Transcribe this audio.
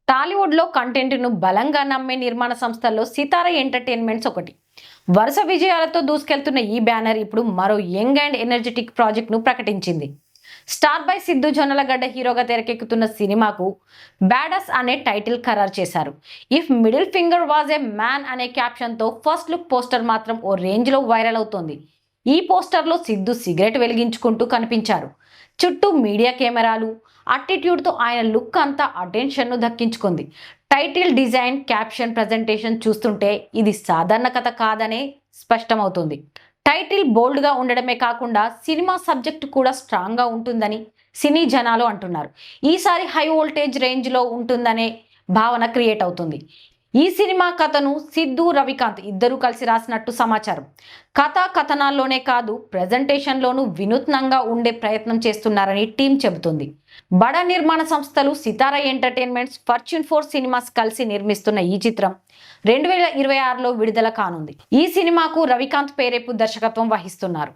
టాలీవుడ్లో కంటెంట్ను బలంగా నమ్మే నిర్మాణ సంస్థల్లో సితార ఎంటర్టైన్మెంట్స్ ఒకటి. వరుస విజయాలతో దూసుకెళ్తున్న ఈ బ్యానర్ ఇప్పుడు మరో యంగ్ అండ్ ఎనర్జెటిక్ ప్రాజెక్ట్ను ప్రకటించింది. స్టార్ బై సిద్ధు జొన్నలగడ్డ హీరోగా తెరకెక్కుతున్న సినిమాకు బ్యాడస్ అనే టైటిల్ ఖరారు చేశారు. If middle finger was a man అనే క్యాప్షన్తో ఫస్ట్ లుక్ పోస్టర్ మాత్రం ఓ రేంజ్లో వైరల్ అవుతోంది. ఈ పోస్టర్లో సిద్ధు సిగరెట్ వెలిగించుకుంటూ కనిపించారు. చుట్టూ మీడియా కెమెరాలు, అటిట్యూడ్తో ఆయన లుక్ అంతా అటెన్షన్ను దక్కించుకుంది. టైటిల్ డిజైన్, క్యాప్షన్, ప్రజెంటేషన్ చూస్తుంటే ఇది సాధారణ కథ కాదనే స్పష్టమవుతుంది. టైటిల్ బోల్డ్గా ఉండడమే కాకుండా సినిమా సబ్జెక్ట్ కూడా స్ట్రాంగ్గా ఉంటుందని సినీ జనాలు అంటున్నారు. ఈసారి హై వోల్టేజ్ రేంజ్లో ఉంటుందనే భావన క్రియేట్ అవుతుంది. ఈ సినిమా కథను సిద్ధు, రవికాంత్ ఇద్దరూ కలిసి రాసినట్టు సమాచారం. కథా కథనాల్లోనే కాదు, ప్రెజెంటేషన్లోనూ వినూత్నంగా ఉండే ప్రయత్నం చేస్తున్నారని టీం చెబుతుంది. బడా నిర్మాణ సంస్థలు సితార ఎంటర్టైన్మెంట్స్, ఫార్చ్యూన్ 4 సినిమాస్ కలిసి నిర్మిస్తున్న ఈ చిత్రం 2026లో విడుదల కానుంది. ఈ సినిమాకు రవికాంత్ పేరేపు దర్శకత్వం వహిస్తున్నారు.